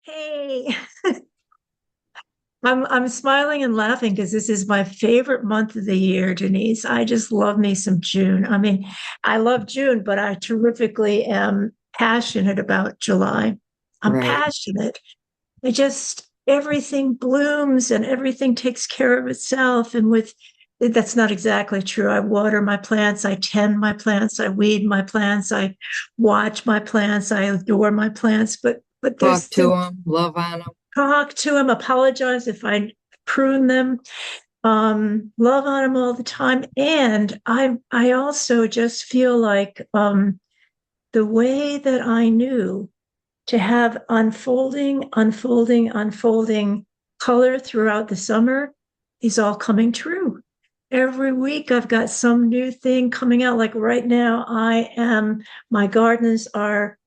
Hey, I'm smiling and laughing because this is my favorite month of the year, Denise. I just love me some June. I mean, I love June, but I terrifically am passionate about July. I'm Right. passionate. It just everything blooms and everything takes care of itself. And with that's not exactly true. I water my plants, I tend my plants, I weed my plants, I watch my plants, I adore my plants. But Talk there's to the them, love on them. talk to him, apologize if I prune them, love on him all the time. And I also just feel like the way that I knew to have unfolding color throughout the summer is all coming true. Every week I've got some new thing coming out. Like right now, my gardens are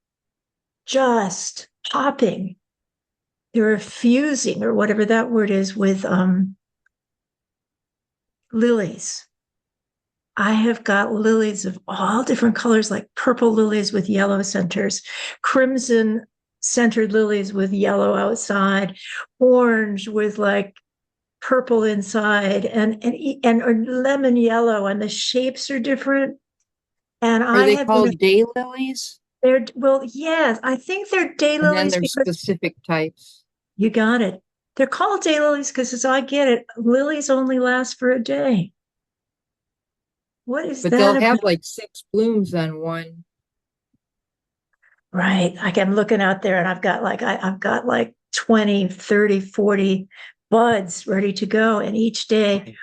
just popping. They're fusing or whatever that word is with lilies. I have got lilies of all different colors, like purple lilies with yellow centers, crimson centered lilies with yellow outside, orange with like purple inside, and or lemon yellow, and the shapes are different. And Are I they have been called daylilies? they're well, yes, I think they're And then daylilies there's because specific types, you got it. They're called daylilies because, as I get it, lilies only last for a day. What is but that they'll about? have like six blooms on one. Right. Like I'm looking out there and I've got like 20, 30, 40 buds ready to go. And each day, Right.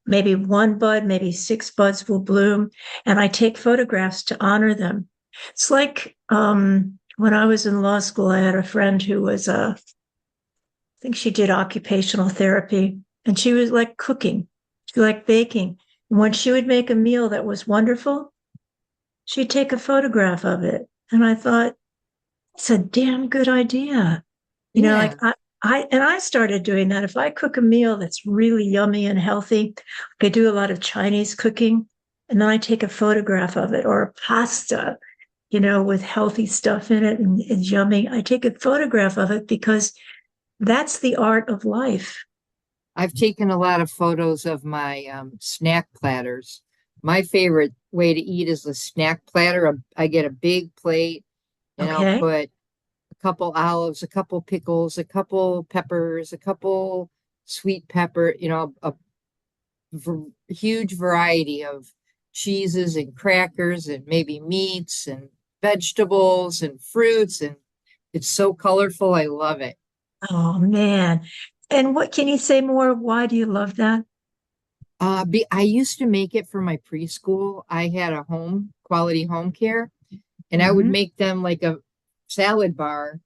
maybe one bud, maybe six buds will bloom. And I take photographs to honor them. It's like when I was in law school, I had a friend who was I think she did occupational therapy and she was like cooking. She liked baking. And when she would make a meal that was wonderful, she'd take a photograph of it. And I thought, it's a damn good idea. You know, like Yeah. I started doing that. If I cook a meal that's really yummy and healthy, I do a lot of Chinese cooking, and then I take a photograph of it or a pasta, with healthy stuff in it and it's yummy. I take a photograph of it because that's the art of life. I've taken a lot of photos of my snack platters. My favorite way to eat is the snack platter. I get a big plate and I'll Okay. put a couple olives, a couple pickles, a couple peppers, a couple sweet pepper, huge variety of cheeses and crackers and maybe meats and vegetables and fruits. And it's so colorful. I love it. Oh man. And what can you say more? Why do you love that? I used to make it for my preschool. I had a home quality home care, and I would Hmm. make them like a salad bar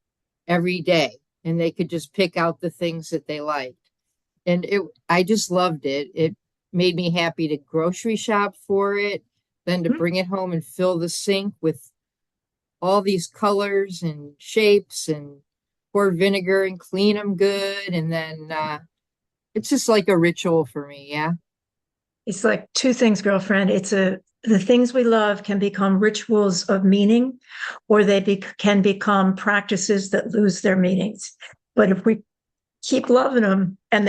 every day, and they could just pick out the things that they liked. And I just loved it. It made me happy to grocery shop for it, then to bring it home and fill the sink with all these colors and shapes and pour vinegar and clean them good. And then it's just like a ritual for me. Yeah. It's like two things, girlfriend. The things we love can become rituals of meaning, or can become practices that lose their meanings. But if we keep loving them and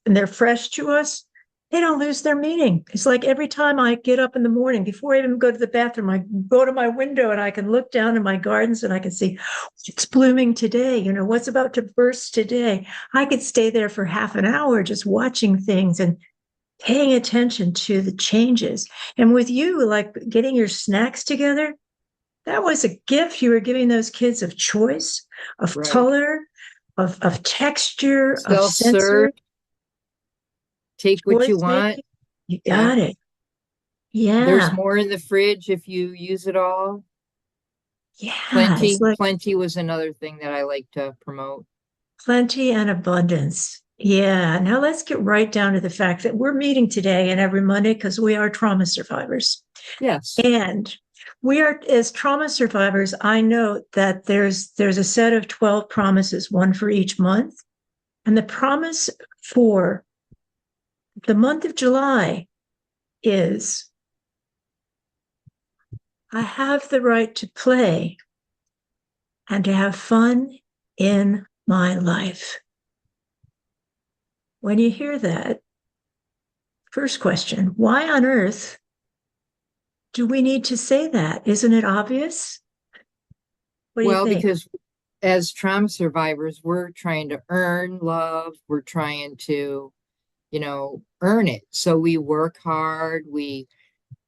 they're fresh to us, they don't lose their meaning. It's like every time I get up in the morning, before I even go to the bathroom, I go to my window and I can look down in my gardens and I can see it's blooming today. What's about to burst today. I could stay there for half an hour just watching things and paying attention to the changes. And with you, like getting your snacks together, that was a gift you were giving those kids of choice, of Right. color, of texture, of Self-serve, sensory take what you choice want. making. You Yeah. got it. There's Yeah. more in the fridge if you use it all. Yeah. It's Plenty. like Plenty was another thing that I like to promote. plenty and abundance. Yeah. Now let's get right down to the fact that we're meeting today and every Monday because we are trauma survivors. Yes. And we are, as trauma survivors, I know that there's a set of 12 promises, one for each month. And the promise for the month of July is I have the right to play and to have fun in my life. When you hear that, first question, why on earth do we need to say that? Isn't it obvious? What do you Well, think? because as trauma survivors, we're trying to earn love. We're trying to, earn it. So we work hard. We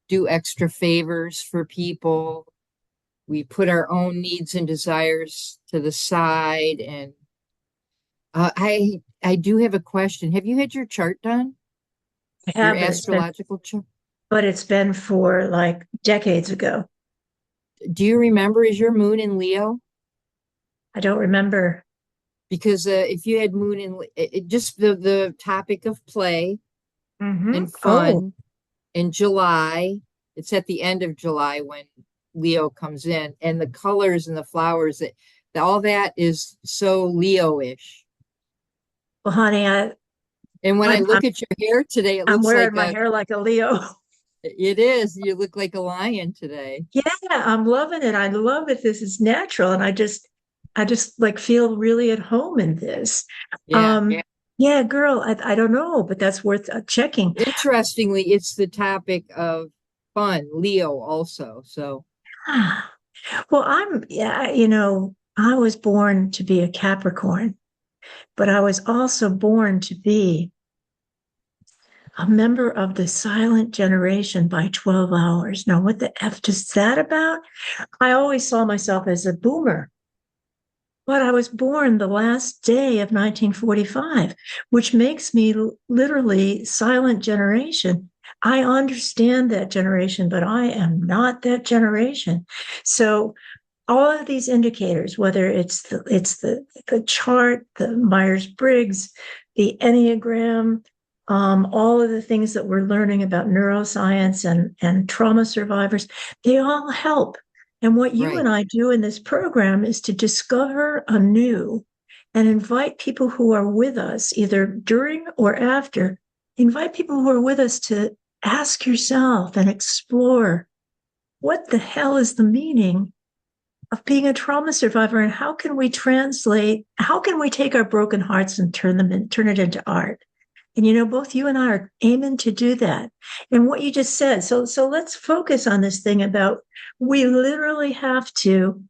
do extra favors for people. We put our own needs and desires to the side. And I do have a question. Have you had your chart done? I Your have, astrological chart? but it's been for like decades ago. Do you remember, is your moon in Leo? I don't remember. Because if you had moon in just the topic of play and Oh, fun in July, it's at the end of July when Leo comes in, and the colors and the flowers that all that is so Leo-ish. well, honey, And when I I'm look at your hair today, it I'm looks wearing like my hair like a Leo. it is. You look like a lion today. Yeah, I'm loving it. I love it. This is natural. And I just like feel really at home in this. Yeah. Um, yeah, girl, I don't know, but that's worth checking. Interestingly, it's the topic of fun, Leo also. So, Ah, well, yeah, I was born to be a Capricorn, but I was also born to be a member of the silent generation by 12 hours. Now, what the F is that about? I always saw myself as a boomer. But I was born the last day of 1945, which makes me literally silent generation. I understand that generation, but I am not that generation. So all of these indicators, whether it's the chart, the Myers-Briggs, the Enneagram, all of the things that we're learning about neuroscience and trauma survivors, they all help. And what you right, and I do in this program is to discover anew and invite people who are with us, either during or after, invite people who are with us to ask yourself and explore what the hell is the meaning of being a trauma survivor, and how can we take our broken hearts and turn it into art? And both you and I are aiming to do that. And what you just said, so let's focus on this thing about we literally have to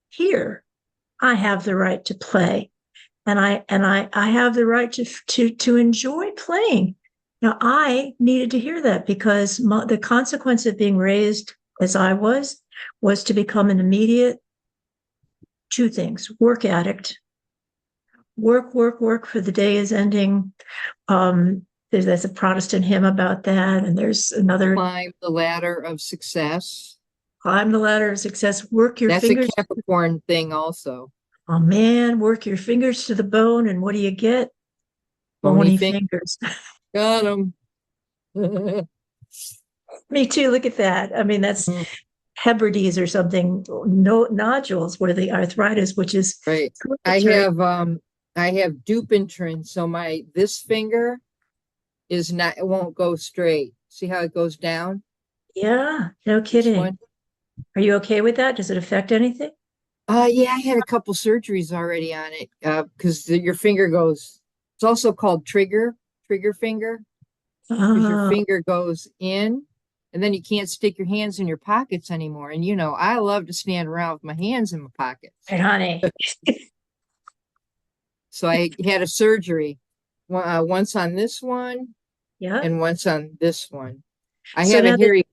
hear, I have the right to play. And I have the right to enjoy playing. Now I needed to hear that because the consequence of being raised as I was to become an immediate two things: work addict, work for the day is ending. There's a Protestant hymn about that, and there's another: climb the ladder of success. climb the ladder of success, work your That's a fingers. Capricorn thing also. Oh man, work your fingers to the bone, and what do you get? Bony Bony thing. fingers. Got him. Me too. Look at that. I mean, that's Hebrides or something. No nodules where the arthritis, which is Right. I hereditary. have I have Dupuytren, so my this finger is not, it won't go straight. See how it goes down? Yeah, no This kidding. one. Are you okay with that? Does it affect anything? Yeah, I had a couple surgeries already on it. Because your finger goes, it's also called trigger finger, because your Oh, finger goes in and then you can't stick your hands in your pockets anymore. And I love to stand around with my hands in my pockets. right, honey. So I had a surgery once on this one Yeah. and once on this one. I So have a now that Harry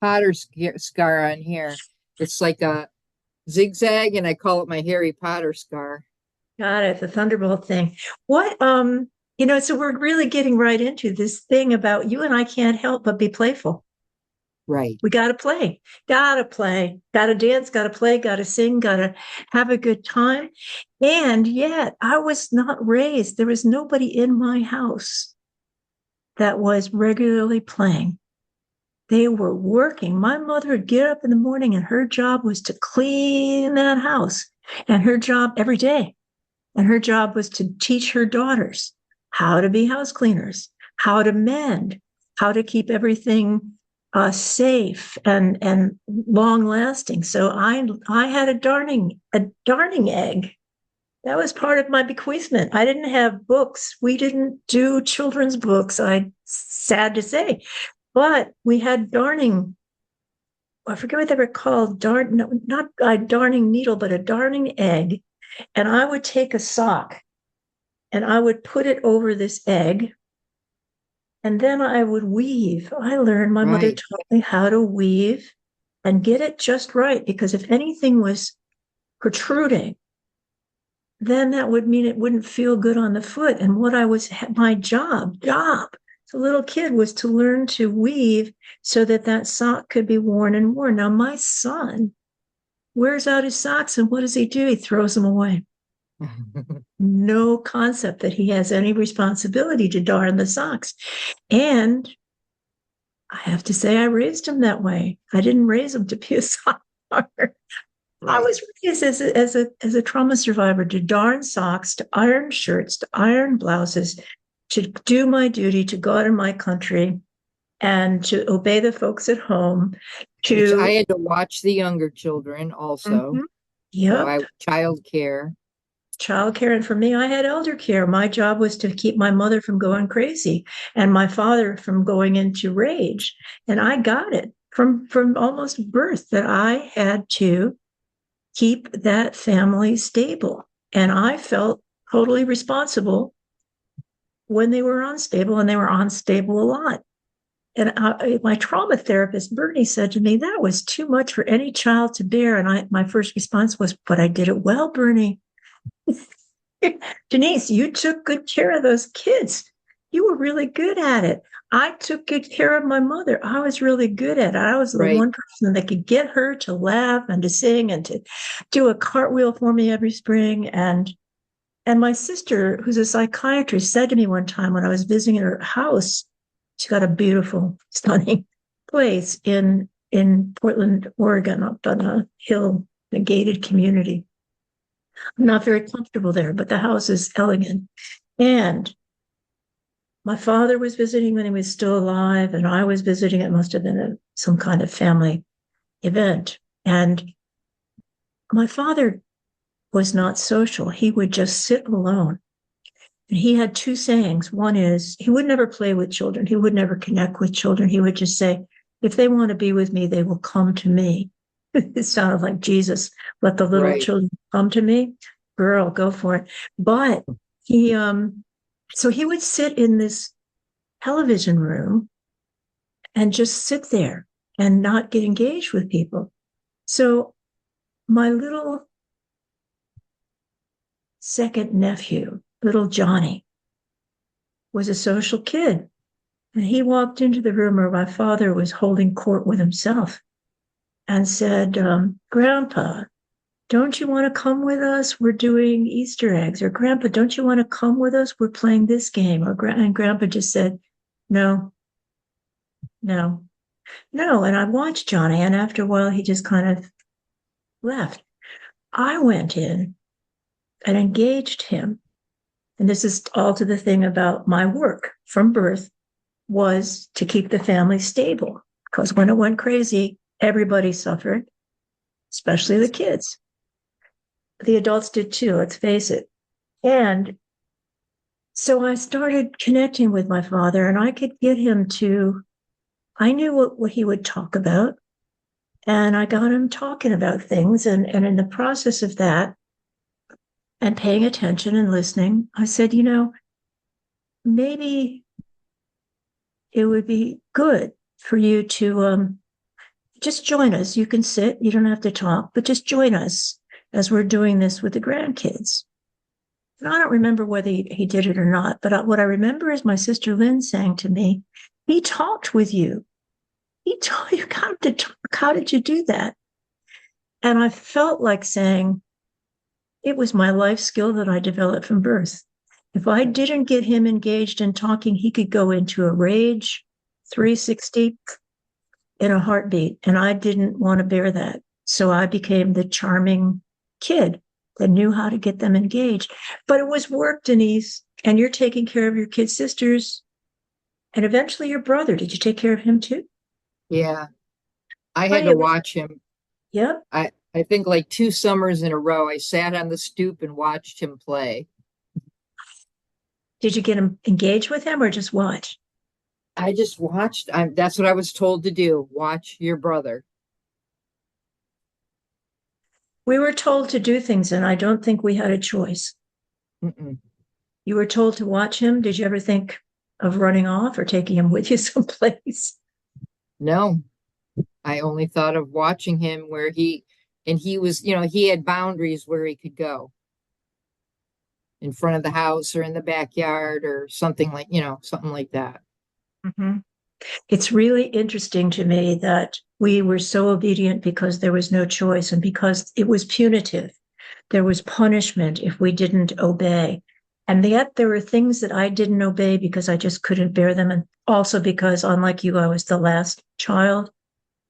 Potter scar on here. It's like a zigzag, and I call it my Harry Potter scar. got it, the Thunderbolt thing. What so we're really getting right into this thing about you and I can't help but be playful. Right. We gotta play, gotta dance, gotta play, gotta sing, gotta have a good time. And yet I was not raised, there was nobody in my house that was regularly playing. They were working. My mother would get up in the morning and her job was to clean that house. And her job every day. And her job was to teach her daughters how to be house cleaners, how to mend, how to keep everything safe and long lasting. So I had a darning egg That was part of my bequeathment. I didn't have books. We didn't do children's books. Sad to say, but we had darning. I forget what they were called. No, not a darning needle, but a darning egg. And I would take a sock and I would put it over this egg. And then I would weave. I learned, my mother Right. taught me how to weave and get it just right. Because if anything was protruding, then that would mean it wouldn't feel good on the foot. And my job as a little kid was to learn to weave so that that sock could be worn and worn. Now, my son wears out his socks, and what does he do? He throws them away. No concept that he has any responsibility to darn the socks. And I have to say, I raised him that way. I didn't raise him to be a sock darner. I Right. was raised as a trauma survivor to darn socks, to iron shirts, to iron blouses, to do my duty, to go out in my country, and to obey the folks at home. Which I To had to watch the younger children also. Mhm. So Yep, I child care. childcare, and for me, I had elder care. My job was to keep my mother from going crazy and my father from going into rage, and I got it from almost birth that I had to keep that family stable. And I felt totally responsible when they were unstable, and they were unstable a lot. And my trauma therapist, Bernie, said to me, that was too much for any child to bear. And my first response was, but I did it well, Bernie. Denise, you took good care of those kids. You were really good at it. I took good care of my mother. I was really good at it. I was the Right. one person that could get her to laugh and to sing and to do a cartwheel for me every spring. And my sister, who's a psychiatrist, said to me one time when I was visiting her house, she's got a beautiful, stunning place in Portland, Oregon, up on a hill, a gated community. I'm not very comfortable there, but the house is elegant. And my father was visiting when he was still alive, and I was visiting. It must have been some kind of family event. And my father was not social. He would just sit alone. And he had two sayings. One is he would never play with children. He would never connect with children. He would just say, if they want to be with me, they will come to me. It sounded like Jesus. Let the little Right. children come to me. Girl, go for it. But he so he would sit in this television room and just sit there and not get engaged with people. So my little second nephew, little Johnny, was a social kid. And he walked into the room where my father was holding court with himself and said, Grandpa, don't you want to come with us? We're doing Easter eggs. Or Grandpa, don't you want to come with us? We're playing this game. And Grandpa just said, no, no, no. And I watched Johnny, and after a while, he just kind of left. I went in and engaged him. And this is all to the thing about my work from birth was to keep the family stable. Because when it went crazy, everybody suffered, especially the kids. The adults did too, let's face it. And so I started connecting with my father, and I could get him to, I knew what he would talk about, and I got him talking about things. And in the process of that, and paying attention and listening, I said, maybe it would be good for you to just join us. You can sit, you don't have to talk, but just join us as we're doing this with the grandkids. And I don't remember whether he did it or not, but what I remember is my sister Lynn saying to me, he talked with you. He told you how to talk. How did you do that? And I felt like saying, it was my life skill that I developed from birth. If I didn't get him engaged in talking, he could go into a rage 360 in a heartbeat. And I didn't want to bear that. So I became the charming kid that knew how to get them engaged. But it was work, Denise. And you're taking care of your kid sisters and eventually your brother. Did you take care of him too? Yeah. I had Honey, to watch him. yep. I think like 2 summers in a row, I sat on the stoop and watched him play. Did you get him engaged with him or just watch? I just watched. That's what I was told to do. Watch your brother. We were told to do things, and I don't think we had a choice. Mm-mm. You were told to watch him. Did you ever think of running off or taking him with you someplace? No, I only thought of watching him and he was, he had boundaries where he could go in front of the house or in the backyard or something like, something like that. Mhm. It's really interesting to me that we were so obedient because there was no choice and because it was punitive. There was punishment if we didn't obey. And yet there were things that I didn't obey because I just couldn't bear them. And also because, unlike you, I was the last child.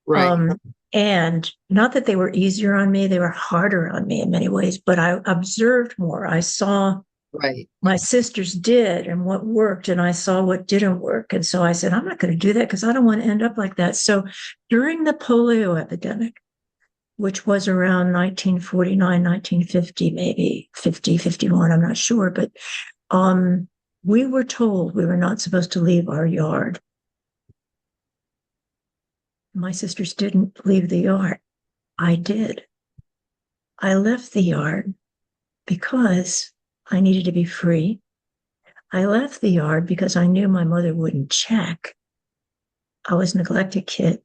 Right, Um, and not that they were easier on me, they were harder on me in many ways, but I observed more. I saw right. my sisters did and what worked, and I saw what didn't work. And so I said, I'm not going to do that because I don't want to end up like that. So during the polio epidemic, which was around 1949, 1950, maybe 50, 51, I'm not sure, but we were told we were not supposed to leave our yard. My sisters didn't leave the yard. I did. I left the yard because I needed to be free. I left the yard because I knew my mother wouldn't check. I was a neglected kid.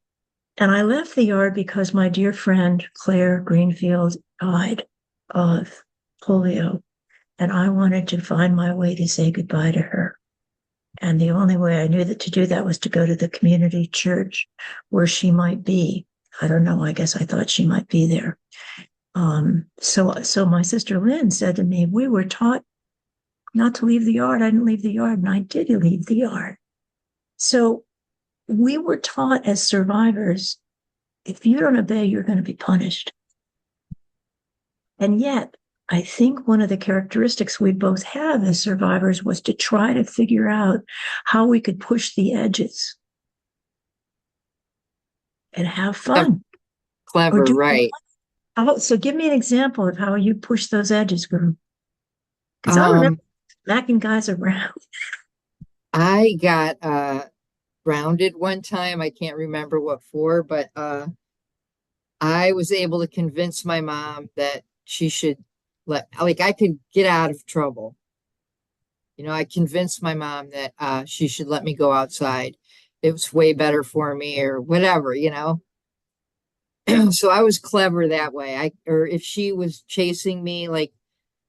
And I left the yard because my dear friend Claire Greenfield died of polio. And I wanted to find my way to say goodbye to her. And the only way I knew that to do that was to go to the community church where she might be. I don't know. I guess I thought she might be there. So my sister Lynn said to me, we were taught not to leave the yard. I didn't leave the yard, and I did leave the yard. So we were taught as survivors, if you don't obey, you're going to be punished. And yet, I think one of the characteristics we both have as survivors was to try to figure out how we could push the edges and have fun or Clever, do. right. So give me an example of how you push those edges, girl. Because I remember Um, smacking guys around. I got grounded one time. I can't remember what for, but I was able to convince my mom that she should like I could get out of trouble. I convinced my mom that she should let me go outside. It was way better for me or whatever. So I was clever that way. Or if she was chasing me, like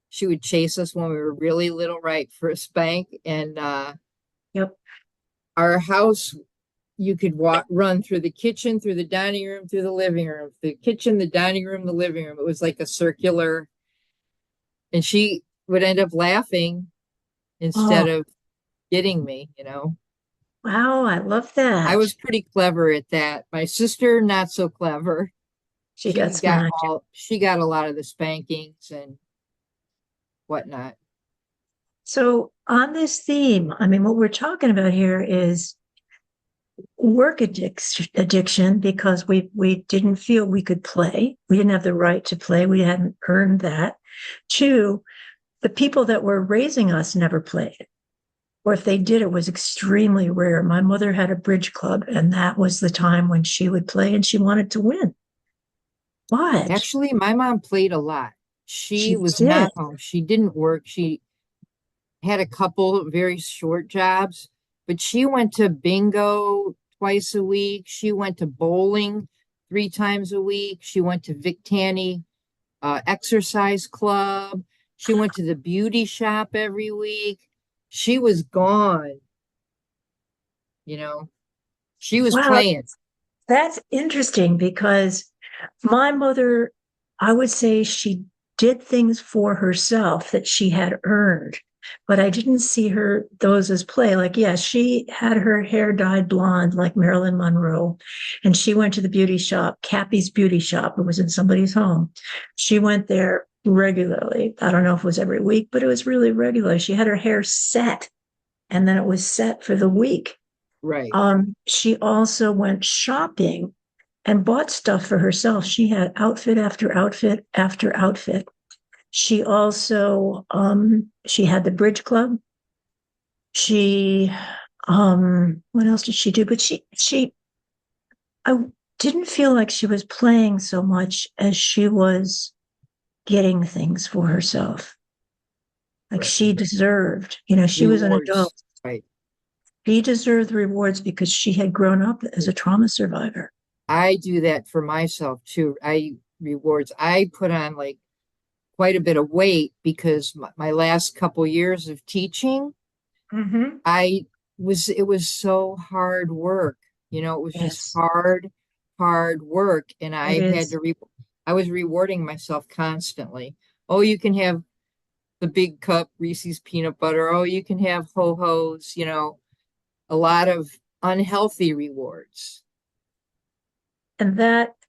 she would chase us when we were really little, right, for a spank. And Yep. our house, you could run through the kitchen, through the dining room, through the living room, the kitchen, the dining room, the living room. It was like a circular, and she would end up laughing Oh, instead of getting me. wow. I love I that. was pretty clever at that. My sister, not so clever. She got smacked. She got a lot of the spankings and whatnot. So, on this theme, I mean, what we're talking about here is addiction because we didn't feel we could play. We didn't have the right to play. We hadn't earned that. Two, the people that were raising us never played. Or if they did, it was extremely rare. My mother had a bridge club, and that was the time when she would play and she wanted to win. But Actually, my mom played a lot. She she was did. not home. She didn't work. She had a couple very short jobs, but she went to bingo twice a week. She went to bowling 3 times a week. She went to Vic Tanny exercise club. She went to the beauty shop every week. She was gone, you know. She was Wow, playing. that's interesting because my mother, I would say she did things for herself that she had earned, but I didn't see her those as play. Like, yes, she had her hair dyed blonde like Marilyn Monroe, and she went to the beauty shop, Cappy's Beauty Shop. It was in somebody's home. She went there regularly. I don't know if it was every week, but it was really regular. She had her hair set, and then it was set for the week. Right. She also went shopping and bought stuff for herself. She had outfit after outfit after outfit. She also she had the bridge club. She what else did she do? But she I didn't feel like she was playing so much as she was getting things for herself. Like Right. she deserved, she was an adult. Rewards. Right. She deserved the rewards because she had grown up as a trauma survivor. I do that for myself too. I rewards. I put on like quite a bit of weight because my last couple years of teaching, Mm-hmm. it was so hard work. It was just Yes, hard work. And it is. I was rewarding myself constantly. Oh, you can have the big cup Reese's peanut butter. Oh, you can have ho-hos, a lot of unhealthy rewards.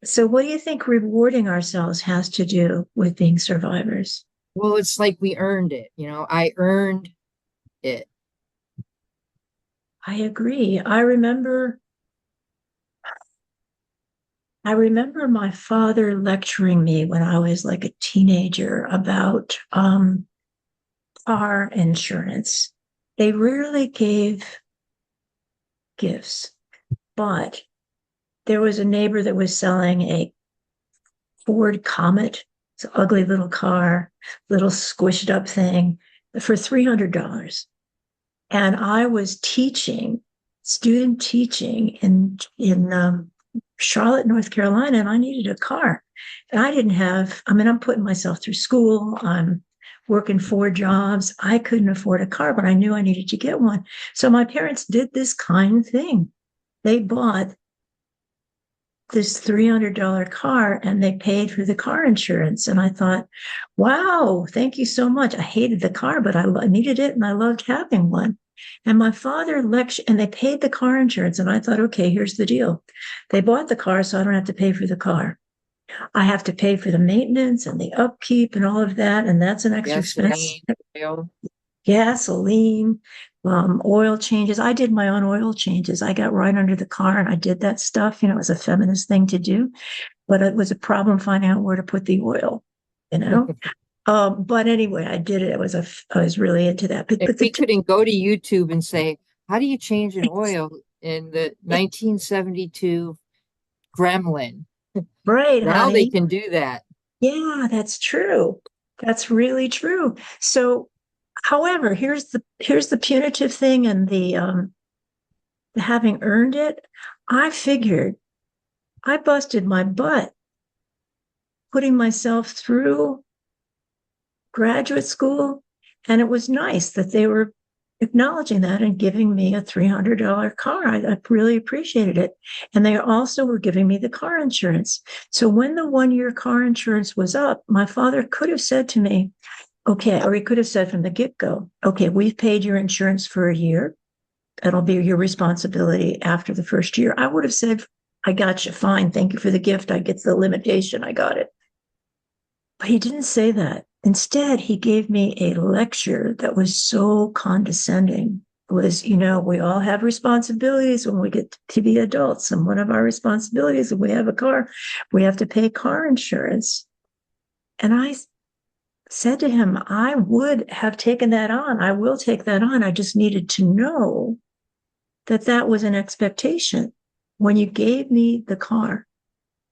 So what do you think rewarding ourselves has to do with being survivors? Well, it's like we earned it. I earned it. I agree. I remember my father lecturing me when I was like a teenager about car insurance. They rarely gave gifts, but there was a neighbor that was selling a Ford Comet. It's an ugly little car, little squished up thing for $300. And I was student teaching in Charlotte, North Carolina, and I needed a car. And I didn't have, I mean, I'm putting myself through school. I'm working 4 jobs. I couldn't afford a car, but I knew I needed to get one. So my parents did this kind thing. They bought this $300 car and they paid for the car insurance. And I thought, wow, thank you so much. I hated the car, but I needed it and I loved having one. And my father lectured, and they paid the car insurance. And I thought, okay, here's the deal. They bought the car, so I don't have to pay for the car. I have to pay for the maintenance and the upkeep and all of that. And that's an extra expense. Gasoline, oil. Gasoline, oil changes. I did my own oil changes. I got right under the car and I did that stuff. It was a feminist thing to do, but it was a problem finding out where to put the oil, you know? But anyway, I did it. I was really into that. If we couldn't go to YouTube and say, how do you change an oil in the 1972 Gremlin? right, Now they honey. can do that. Yeah, that's true. That's really true. So, however, here's the punitive thing and the having earned it. I figured I busted my butt putting myself through graduate school. And it was nice that they were acknowledging that and giving me a $300 car. I really appreciated it. And they also were giving me the car insurance. So when the 1 year car insurance was up, my father could have said to me, okay, or he could have said from the get go, okay, we've paid your insurance for a year. That'll be your responsibility after the first year. I would have said, I got you. Fine. Thank you for the gift. I get the limitation. I got it. But he didn't say that. Instead, he gave me a lecture that was so condescending. It was, we all have responsibilities when we get to be adults. And one of our responsibilities, when we have a car, we have to pay car insurance. And I said to him, I would have taken that on. I will take that on. I just needed to know that that was an expectation. When you gave me the car,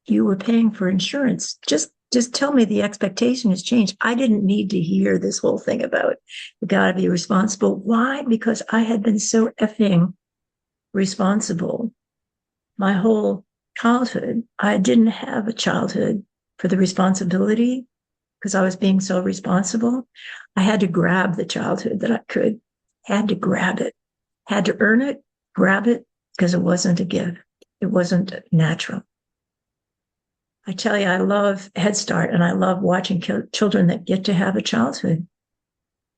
you were paying for insurance. Just tell me the expectation has changed. I didn't need to hear this whole thing about you got to be responsible. Why? Because I had been so effing responsible my whole childhood. I didn't have a childhood for the responsibility because I was being so responsible. I had to grab the childhood that I could, had to grab it, had to earn it, grab it, because it wasn't a gift. It wasn't natural. I tell you, I love Head Start and I love watching children that get to have a childhood.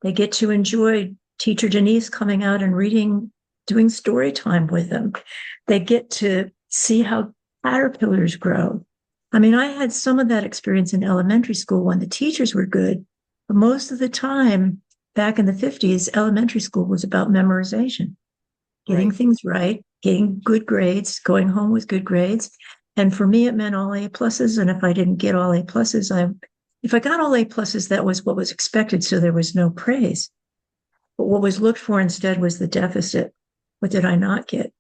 They get to enjoy Teacher Denise coming out and reading, doing story time with them. They get to see how caterpillars grow. I mean, I had some of that experience in elementary school when the teachers were good, but most of the time back in the 50s, elementary school was about memorization, getting Right. things right, getting good grades, going home with good grades. And for me, it meant all A pluses. And if I didn't get all A pluses, if I got all A pluses, that was what was expected. So there was no praise. But what was looked for instead was the deficit. What did I not get?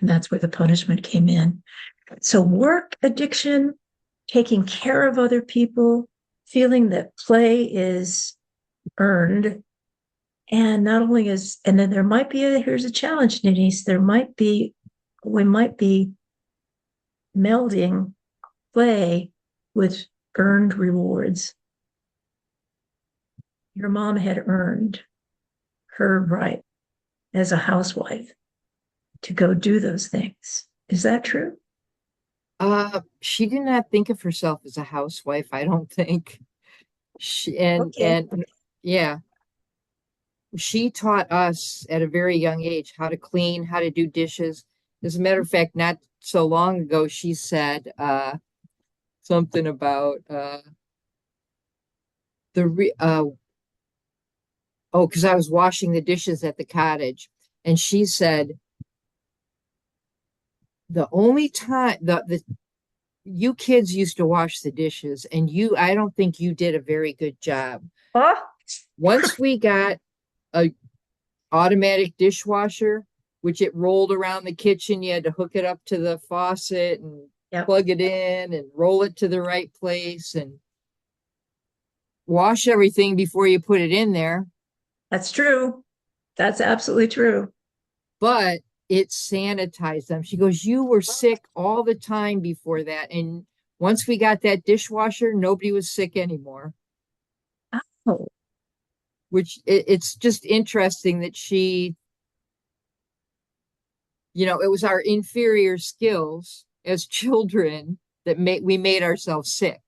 And that's where the punishment came in. So work addiction, taking care of other people, feeling that play is earned. And not only is, and then there might be here's a challenge, Denise, we might be melding play with earned rewards. Your mom had earned her right as a housewife to go do those things. Is that true? She did not think of herself as a housewife, I don't think. She Okay. and yeah, she taught us at a very young age how to clean, how to do dishes. As a matter of fact, not so long ago, she said something about the re oh, because I was washing the dishes at the cottage, and she said the only time the you kids used to wash the dishes, and I don't think you did a very good job. Oh, Once we got a automatic dishwasher, which it rolled around the kitchen, you had to hook it up to the faucet and yep. plug it in and roll it to the right place and wash everything before you put it in there. That's true. That's absolutely true. But it sanitized them. She goes, you were sick all the time before that. And once we got that dishwasher, nobody was sick anymore. Oh, Which it's just interesting that it was our inferior skills as children that we made ourselves sick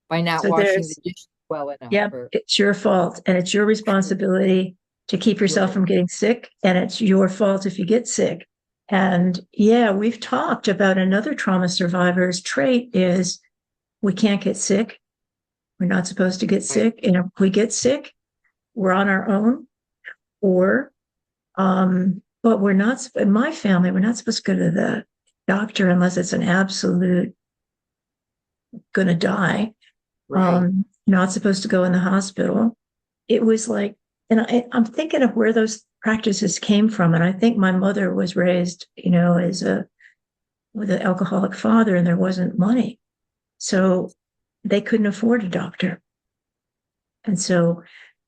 by not so washing the there's, dishes well enough. yep, it's your fault and it's your responsibility to keep yourself Right. from getting sick. And it's your fault if you get sick. And yeah, we've talked about another trauma survivor's trait is we can't get sick. We're not supposed to get Right. sick. And if we get sick, we're on our own. Or, but we're not, in my family, we're not supposed to go to the doctor unless it's an absolute gonna die. Right. Not supposed to go in the hospital. It was like, and I'm thinking of where those practices came from. And I think my mother was raised, with an alcoholic father and there wasn't money. So they couldn't afford a doctor. And so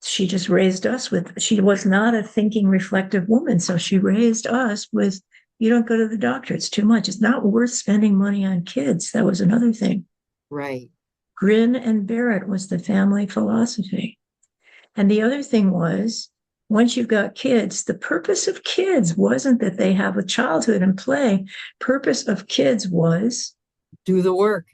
she just raised us she was not a thinking, reflective woman. So she raised us with, you don't go to the doctor. It's too much. It's not worth spending money on kids. That was another thing. Right. Grin and bear it was the family philosophy. And the other thing was, once you've got kids, the purpose of kids wasn't that they have a childhood and play. Purpose of kids was Do the work.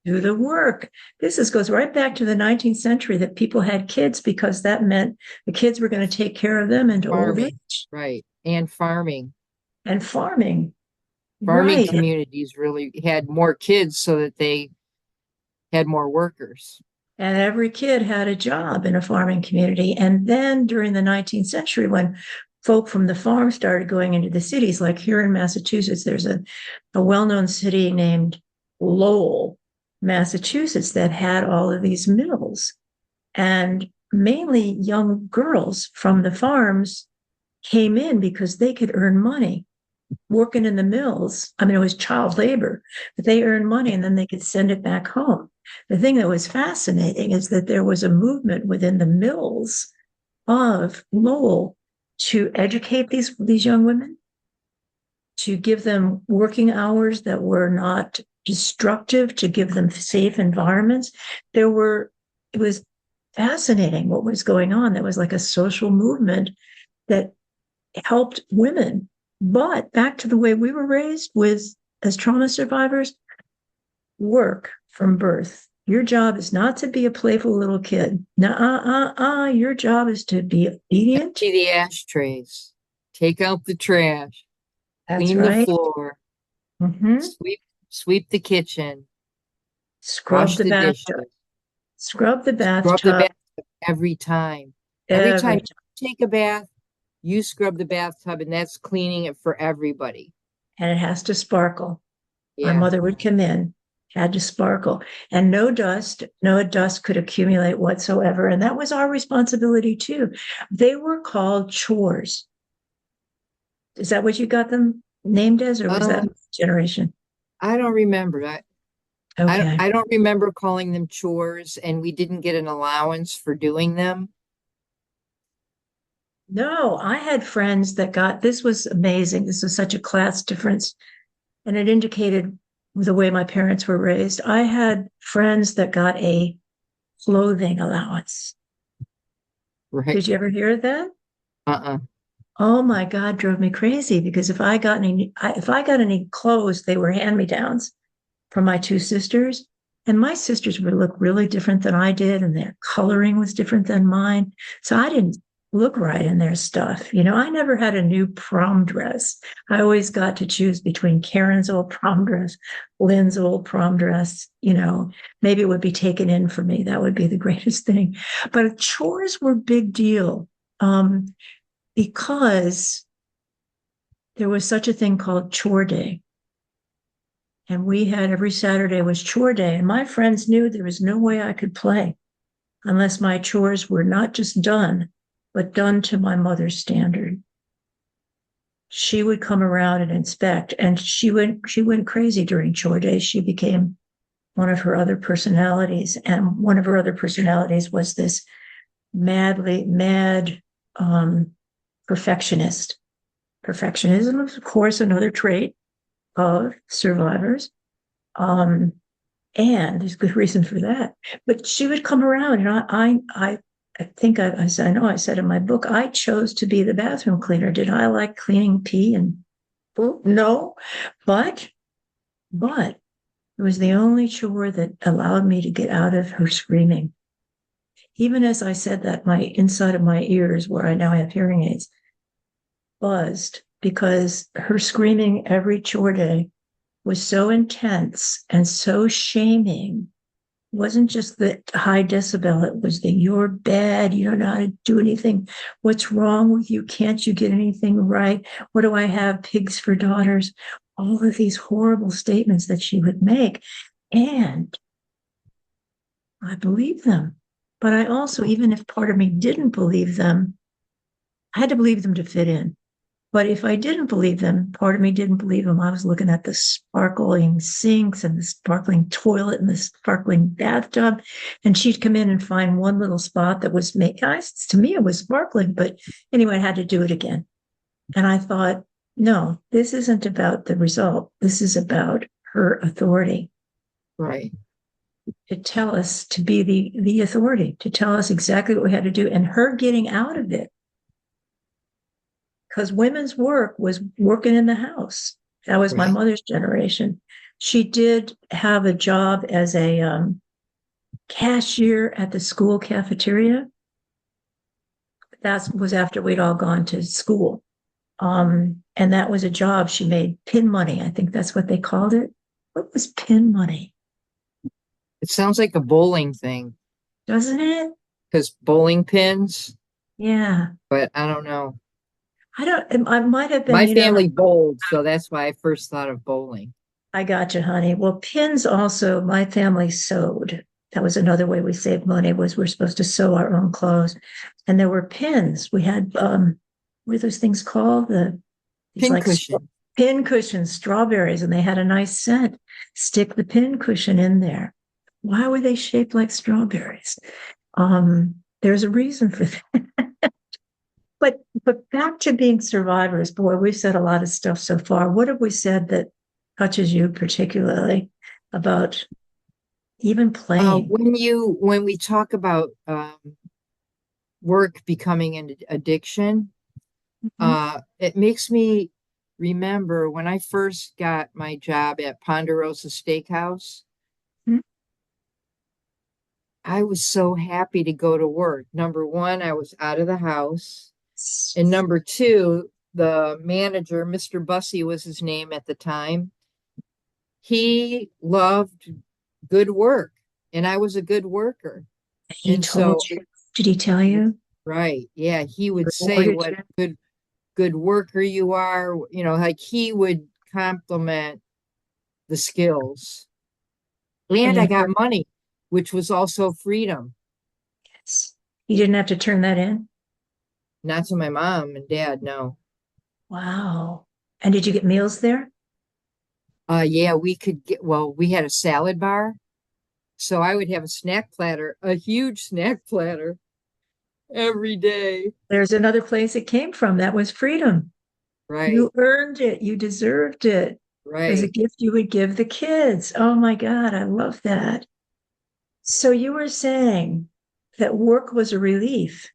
do the work. Goes right back to the 19th century that people had kids because that meant the kids were going to take care of them into old Farming. age. Right. And farming. And farming. Farming Right. communities really had more kids so that they had more workers. And every kid had a job in a farming community. And then during the 19th century, when folk from the farm started going into the cities, like here in Massachusetts, there's a well-known city named Lowell, Massachusetts, that had all of these mills. And mainly young girls from the farms came in because they could earn money working in the mills. I mean, it was child labor, but they earned money and then they could send it back home. The thing that was fascinating is that there was a movement within the mills of Lowell to educate these young women, to give them working hours that were not destructive, to give them safe environments. It was fascinating what was going on. There was like a social movement that helped women. But back to the way we were raised as trauma survivors, work from birth. Your job is not to be a playful little kid. Your job is to be obedient. Empty the ashtrays. Take out the trash. That's Clean the right. floor. Mm-hmm. Sweep the kitchen. Scrub Wash the the bathtub. dishes. Scrub the Scrub the bathtub bathtub every time. Every every time time. you take a bath, you scrub the bathtub, and that's cleaning it for everybody. And it has to sparkle. My Yeah. mother would come in, had to sparkle, and no dust could accumulate whatsoever. And that was our responsibility too. They were called chores. Is that what you got them named as, or was that Um, generation? I don't remember. Okay. I don't remember calling them chores, and we didn't get an allowance for doing them. No, I had friends that got this was amazing. This was such a class difference, and it indicated the way my parents were raised. I had friends that got a clothing allowance. Right. Did you ever hear that? Uh-uh. Oh my God, drove me crazy because if I got any clothes, they were hand-me-downs from my two sisters. And my sisters would look really different than I did, and their coloring was different than mine. So I didn't look right in their stuff. I never had a new prom dress. I always got to choose between Karen's old prom dress, Lynn's old prom dress. Maybe it would be taken in for me. That would be the greatest thing. But chores were a big deal. Because there was such a thing called chore day. And we had every Saturday was chore day. And my friends knew there was no way I could play unless my chores were not just done, but done to my mother's standard. She would come around and inspect, and she went crazy during chore days. She became one of her other personalities. And one of her other personalities was this mad perfectionist. Perfectionism is, of course, another trait of survivors. Um, and there's good reason for that. But she would come around, and I think I know I said in my book, I chose to be the bathroom cleaner. Did I like cleaning pee and poop? No, but it was the only chore that allowed me to get out of her screaming. Even as I said that, my inside of my ears, where I now have hearing aids, buzzed because her screaming every chore day was so intense and so shaming. It wasn't just the high decibel, it was the you're bad, you don't know how to do anything. What's wrong with you? Can't you get anything right? What do I have? Pigs for daughters. All of these horrible statements that she would make. And I believe them. But I also, even if part of me didn't believe them, I had to believe them to fit in. But if I didn't believe them, part of me didn't believe them. I was looking at the sparkling sinks and the sparkling toilet and the sparkling bathtub. And she'd come in and find one little spot that was made. To me, it was sparkling. But anyway, I had to do it again. And I thought, no, this isn't about the result. This is about her authority Right. to tell us to be the authority, to tell us exactly what we had to do. And her getting out of it because women's work was working in the house. That was my Right. mother's generation. She did have a job as a cashier at the school cafeteria. That was after we'd all gone to school. And that was a job she made pin money. I think that's what they called it. What was pin money? It sounds like a bowling thing Doesn't it? because bowling pins, Yeah. but I don't know. I might have been, My family bowled, so that's why I first thought of bowling. I got you, honey. Well, pins also, my family sewed. That was another way we saved money was we're supposed to sew our own clothes. And there were pins. We had what are those things called? These like Pincushion. pin cushions, strawberries, and they had a nice scent. Stick the pin cushion in there. Why were they shaped like strawberries? There's a reason for that. But back to being survivors, boy, we've said a lot of stuff so far. What have we said that touches you particularly about even playing? When we talk about work becoming an addiction, Mhm. it makes me remember when I first got my job at Ponderosa Steakhouse. I was so happy to go to work. Number one, I was out of the house. And number two, the manager, Mr. Bussey was his name at the time, he loved good work, and I was a good worker. He And told so, you. Did he tell you? right, yeah, he would say Rewarded what you? good worker you are, like he would compliment the skills. And And you I never, got money, which was also freedom. you didn't have to turn that in? Not to my mom and dad, no. Wow. And did you get meals there? Yeah, we could get, well, we had a salad bar. So I would have a snack platter, a huge snack platter every day. There's another place it came from. That was freedom. You Right, earned it. You deserved it. It was a right, gift you would give the kids. Oh my God, I love that. So you were saying that work was a relief,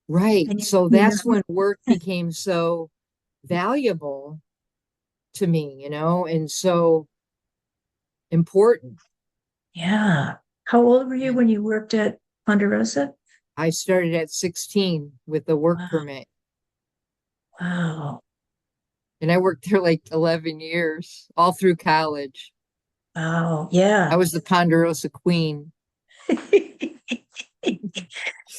right. and So you that's never, when work became so valuable to me, and so important. yeah. How old were you And when you worked at Ponderosa? I started at 16 with the work Wow. permit, Wow. and I worked there like 11 years, all through college. Wow. I Yeah. was the Ponderosa queen.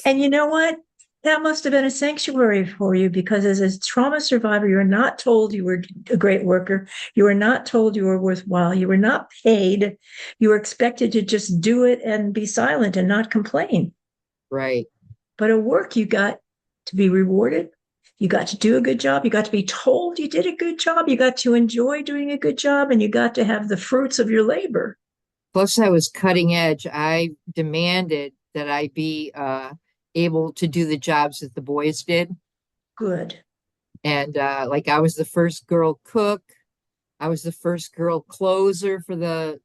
And you know what? That must have been a sanctuary for you because as a trauma survivor, you were not told you were a great worker. You were not told you were worthwhile. You were not paid. You were expected to just do it and be silent and not complain. Right. But at work, you got to be rewarded. You got to do a good job. You got to be told you did a good job. You got to enjoy doing a good job and you got to have the fruits of your labor. Plus, I was cutting edge. I demanded that I be able to do the jobs that the boys did. Good. And like I was the first girl cook. I was the first girl closer for the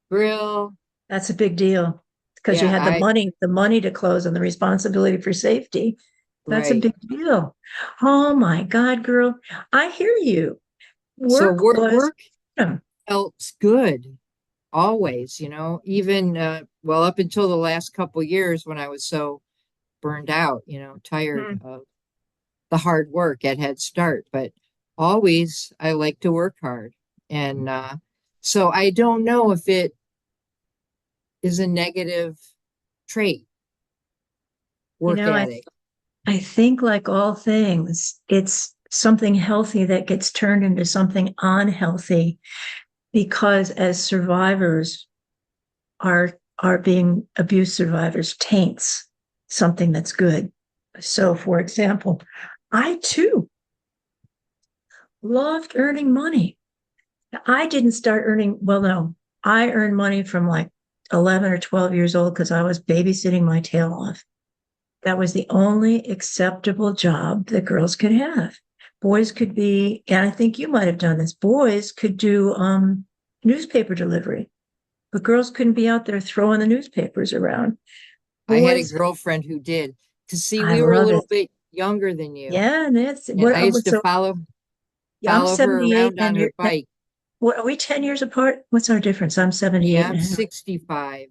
grill. That's a big deal because you Yeah, had the money to close and the responsibility for safety. That's a right. big deal. Oh my God, girl. I hear you. So Work work was work felt good always, even well up until the last couple years when I was so burned out, tired Mhm. of the hard work at Head Start, but always I like to work hard. And so I don't know if it is a negative trait, You work know, ethic. I think like all things, it's something healthy that gets turned into something unhealthy because as survivors, our being abuse survivors taints something that's good. So for example, I too loved earning money. I didn't start earning, well, no, I earned money from like 11 or 12 years old because I was babysitting my tail off. That was the only acceptable job that girls could have. Boys could be, and I think you might have done this, boys could do newspaper delivery, but girls couldn't be out there throwing the newspapers around. I had a Boys, girlfriend who did. To see, I we were a love little it. bit younger than you, Yeah, and it's and I used to so I'm follow her 78 around and on her you're bike. what are we 10 years apart? What's our difference? I'm 78 Yeah, and I'm a half. 65.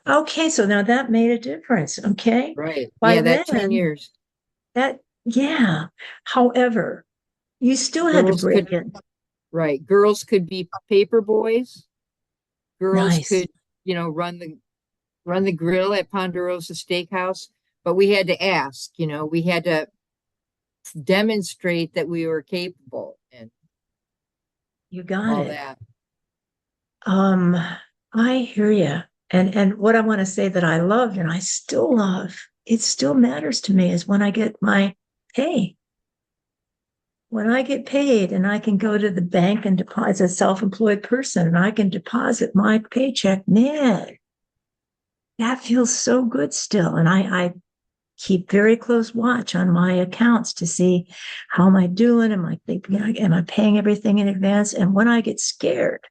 Okay, so now that made a difference. Okay. Right. By Yeah, that 10 then, years. that, yeah. However, you still had to Girls break could, in. right. Girls could be paper boys. Girls Nice. could, run the grill at Ponderosa Steakhouse, but we had to ask, we had to demonstrate that we were capable and You got all it. that. Um, I hear you. And what I want to say that I love and I still love, it still matters to me is when I get my pay. When I get paid and I can go to the bank and deposit as a self-employed person and I can deposit my paycheck, man, that feels so good still. And I keep very close watch on my accounts to see how am I doing? Am I thinking, am I paying everything in advance? And when I get scared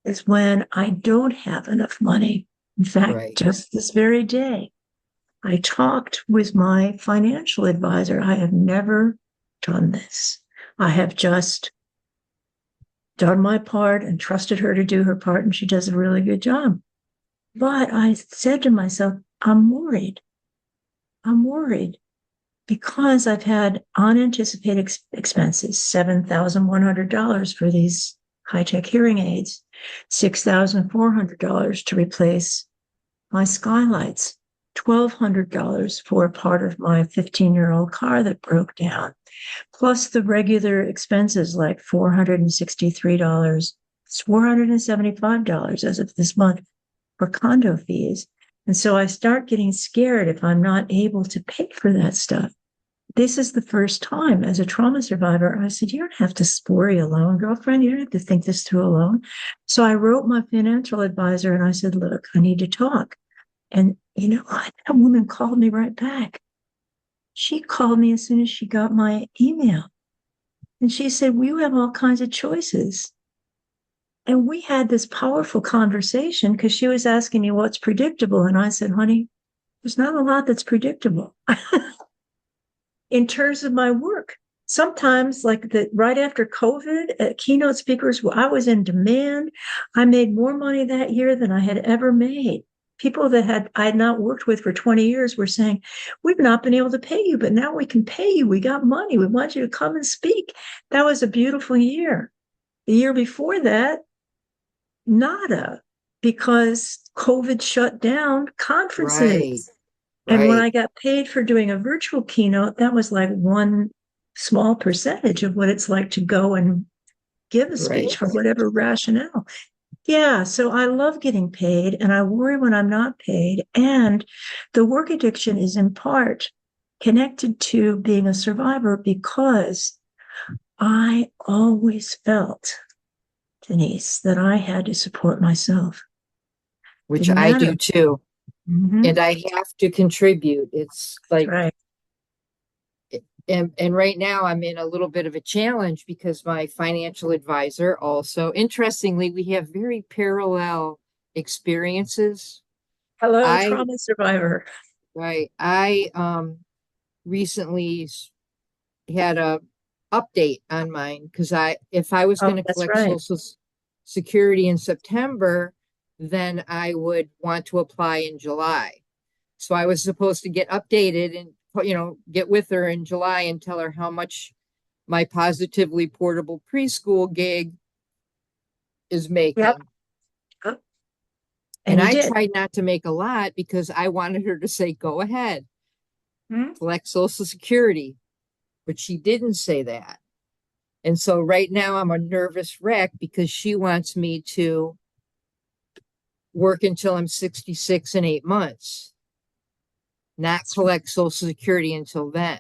is when I don't have enough money. In fact, Right. just this very day, I talked with my financial advisor. I have never done this. I have just done my part and trusted her to do her part, and she does a really good job. But I said to myself, I'm worried. I'm worried because I've had unanticipated expenses, $7,100 for these high tech hearing aids, $6,400 to replace my skylights, $1,200 for part of my 15-year-old car that broke down, plus the regular expenses like $463 It's $475 as of this month for condo fees. And so I start getting scared if I'm not able to pay for that stuff. This is the first time as a trauma survivor. I said, you don't have to worry alone, girlfriend. You don't have to think this through alone. So I wrote my financial advisor and I said, look, I need to talk. And you know what? That woman called me right back. She called me as soon as she got my email. And she said, well, you have all kinds of choices. And we had this powerful conversation because she was asking me what's predictable. And I said, honey, there's not a lot that's predictable in terms of my work. Sometimes, like right after COVID, keynote speakers, I was in demand. I made more money that year than I had ever made. People that I had not worked with for 20 years were saying, we've not been able to pay you, but now we can pay you. We got money. We want you to come and speak. That was a beautiful year. The year before that, nada, because COVID shut down conferences. Right. And when I got paid for doing a virtual keynote, that was like one small percentage of what it's like to go and give a speech for whatever rationale. Yeah, so I love getting paid and I worry when I'm not paid. And the work addiction is in part connected to being a survivor because I always felt, Denise, that I had to support myself. Which Didn't I matter. do too. Mm-hmm. And I have to contribute. It's like, Right. and right now I'm in a little bit of a challenge because my financial advisor also, interestingly, we have very parallel experiences. Hello, I trauma survivor. Right. I recently had a update on mine because if I was Oh, going to that's collect right. Social Security in September, then I would want to apply in July. So I was supposed to get updated and get with her in July and tell her how much my positively portable preschool gig is Yep. making. And And you I did. tried not to make a lot because I wanted her to say, go ahead, collect Social Security. But she didn't say that. And so right now I'm a nervous wreck because she wants me to work until I'm 66 and 8 months, not collect Social Security until then.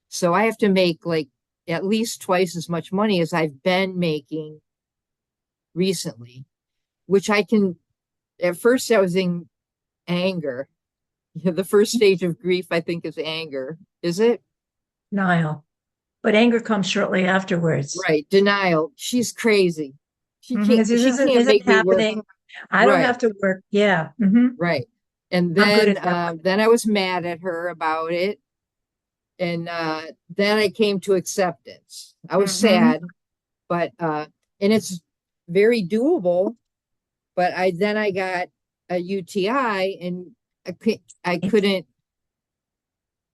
So I have to make like at least twice as much money as I've been making recently, which I can, at first I was in anger. The first stage of grief, I think, is anger. Is it? Denial. But anger comes shortly afterwards. Right. Denial. She's crazy. This She isn't, can't isn't make me work. happening. I don't Right. have to work. Yeah. Right. And I'm good at that one. then I was mad at her about it. And then I came to acceptance. I was sad, but and it's very doable. But I got a UTI and I couldn't,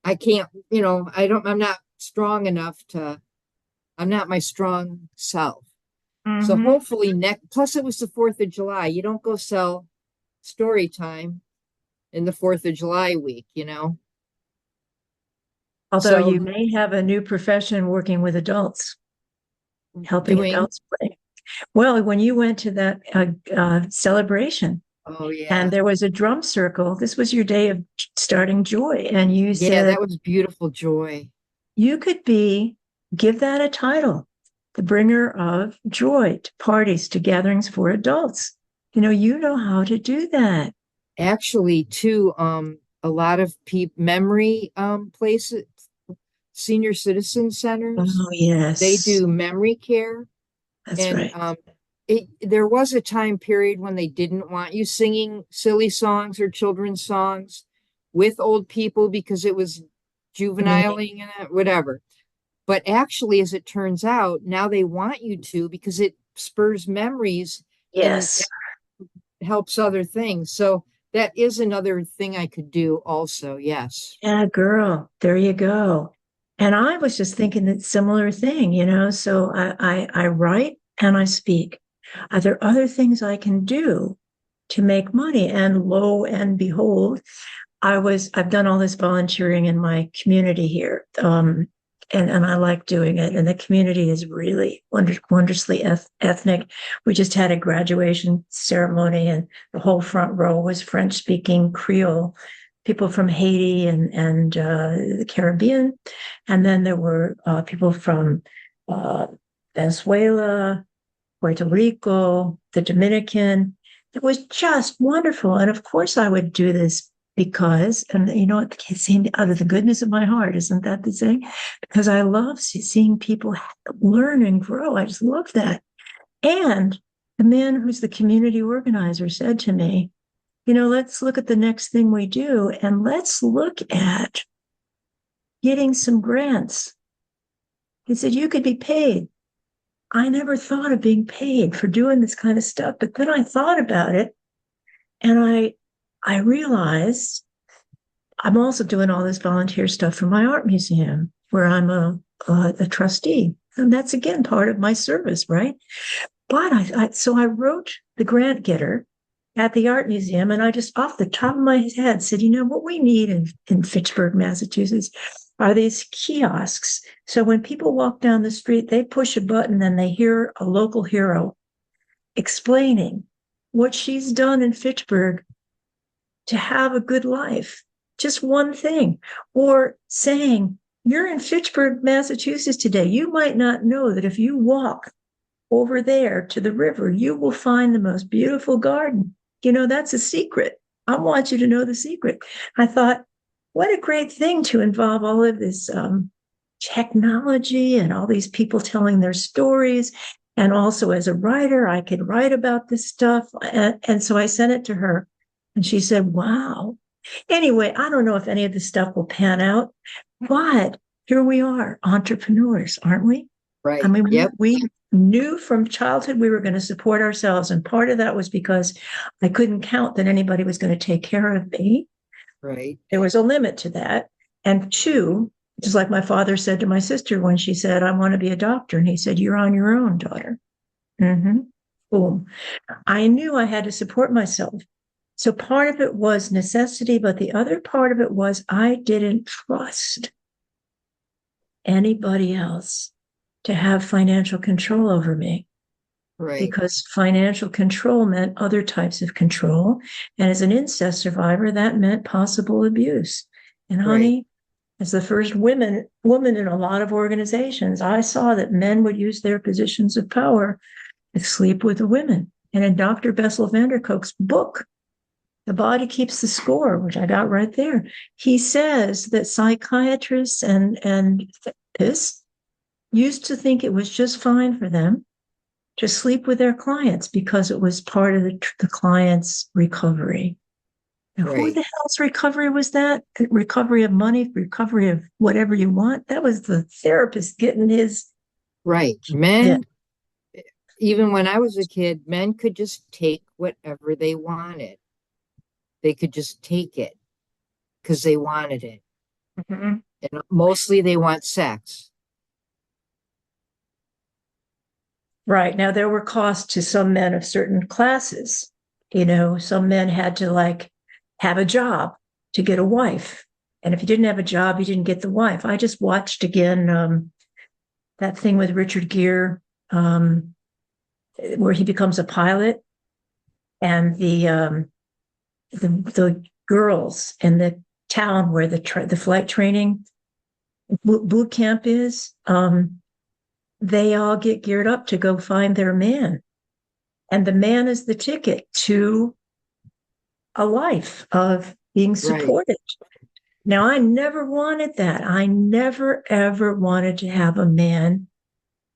I can't, I'm not strong enough I'm not my strong self. So hopefully plus it was the 4th of July. You don't go sell story time in the 4th of July week. Although So you may have a new profession working with adults, helping doing, adults play. Well, when you went to that celebration oh and yeah. there was a drum circle, this was your day of starting Joy. And you Yeah, said that was beautiful joy. you could give that a title, the bringer of joy to parties, to gatherings for adults. You know how to do that. Actually, too, a lot of memory places, senior citizen centers, Oh, they yes, do memory care. that's And right. there was a time period when they didn't want you singing silly songs or children's songs with old people because it was Meaning, juveniling and whatever. But actually, as it turns out, now they want you to because it spurs memories and yes. helps other things. So that is another thing I could do also. Yes. Yeah, girl, there you go. And I was just thinking that similar thing. So I write and I speak. Are there other things I can do to make money? And lo and behold, I've done all this volunteering in my community here. and I like doing it. And the community is really wondrously ethnic. We just had a graduation ceremony, and the whole front row was French speaking Creole, people from Haiti and the Caribbean. And then there were people from Venezuela, Puerto Rico, the Dominican. It was just wonderful. And of course, I would do this because, and you know, it came out of the goodness of my heart. Isn't that the thing? Because I love seeing people learn and grow. I just love that. And the man who's the community organizer said to me, you know, let's look at the next thing we do, and let's look at getting some grants. He said, you could be paid. I never thought of being paid for doing this kind of stuff, but then I thought about it, and I realized I'm also doing all this volunteer stuff for my art museum, where I'm a trustee, and that's again part of my service, right? But so I wrote the grant getter at the art museum, and I just off the top of my head said, you know, what we need in Fitchburg, Massachusetts, are these kiosks. So when people walk down the street, they push a button and they hear a local hero explaining what she's done in Fitchburg to have a good life. Just one thing. Or saying, you're in Fitchburg, Massachusetts today. You might not know that if you walk over there to the river, you will find the most beautiful garden. You know, that's a secret. I want you to know the secret. I thought, what a great thing to involve all of this technology and all these people telling their stories. And also as a writer, I could write about this stuff. And so I sent it to her, and she said, wow. Anyway, I don't know if any of this stuff will pan out, but here we are, entrepreneurs, aren't we? Right. I mean, Yep. we knew from childhood we were going to support ourselves. And part of that was because I couldn't count that anybody was going to take care of me. Right. There was a limit to that. And two, just like my father said to my sister when she said, I want to be a doctor. And he said, you're on your own, daughter. Mm-hmm. Boom. I knew I had to support myself. So part of it was necessity, but the other part of it was I didn't trust anybody else to have financial control over me. Right. Because financial control meant other types of control. And as an incest survivor, that meant possible abuse. And honey, as the first woman in a lot of organizations, I saw that men would use their positions of power to sleep with the women. And in Dr. Bessel van der Kolk's book, The Body Keeps the Score, which I got right there, he says that psychiatrists and therapists used to think it was just fine for them to sleep with their clients because it was part of the client's recovery. Now, who the hell's recovery was that? Recovery of money, recovery of whatever you want? That was the therapist getting his. Right. Men, even when I was a kid, men could just take whatever they wanted. They could just take it because they wanted it. Mm-hmm. And mostly they want sex. Right. Now, there were costs to some men of certain classes. You know, some men had to like have a job to get a wife. And if you didn't have a job, you didn't get the wife. I just watched again that thing with Richard Gere where he becomes a pilot, and the girls in the town where the flight training boot camp is, they all get geared up to go find their man. And the man is the ticket to a life of being supported. Right. Now, I never wanted that. I never, ever wanted to have a man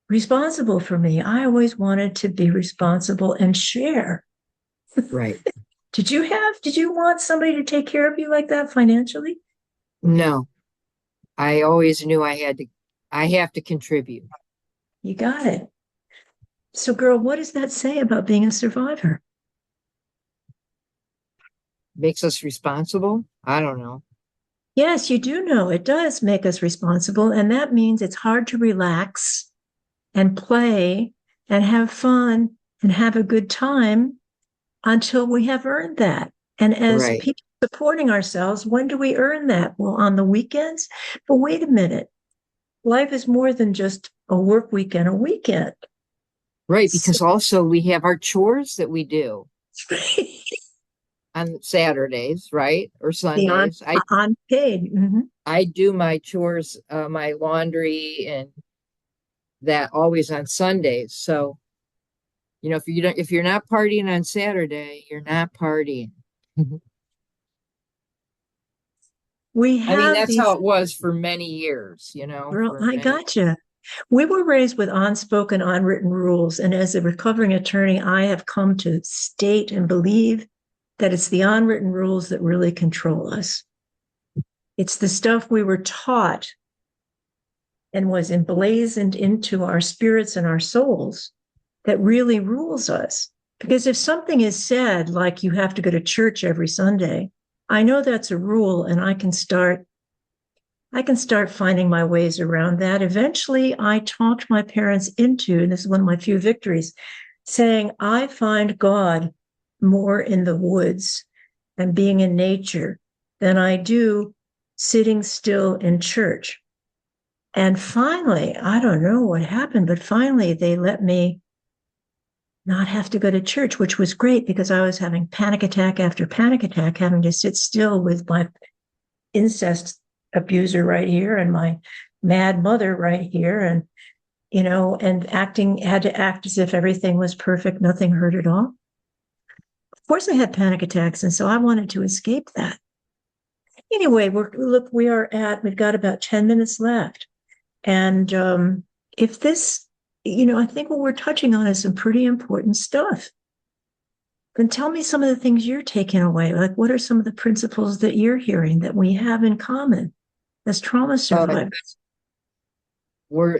responsible for me. I always wanted to be responsible and share. Right. Did you want somebody to take care of you like that financially? No. I always knew I have to contribute. You got it. So, girl, what does that say about being a survivor? Makes us responsible? I don't know. Yes, you do know. It does make us responsible. And that means it's hard to relax and play and have fun and have a good time until we have earned that. And as people supporting ourselves, when do we earn that? Well, on the weekends. But wait a minute. life is more than just a work week and a weekend. Right, So, because also we have our chores that we do on Saturdays, right? Or the Sundays. unpaid. I do my chores, my laundry and that always on Sundays. So, if you're not partying on Saturday, you're not partying. We I mean, have that's how these, it was for many years, girl, for I many. gotcha. We were raised with unspoken, unwritten rules. And as a recovering attorney, I have come to state and believe that it's the unwritten rules that really control us. It's the stuff we were taught and was emblazoned into our spirits and our souls that really rules us. Because if something is said, like you have to go to church every Sunday, I know that's a rule and I can start finding my ways around that. Eventually, I talked my parents into, and this is one of my few victories, saying, I find God more in the woods and being in nature than I do sitting still in church. And finally, I don't know what happened, but finally they let me not have to go to church, which was great because I was having panic attack after panic attack, having to sit still with my incest abuser right here and my mad mother right here. And, and had to act as if everything was perfect, nothing hurt at all. Of course, I had panic attacks. And so I wanted to escape that. Anyway, we've got about 10 minutes left. And if this, I think what we're touching on is some pretty important stuff. Then tell me some of the things you're taking away. Like, what are some of the principles that you're hearing that we have in common as trauma Uh, survivors? we're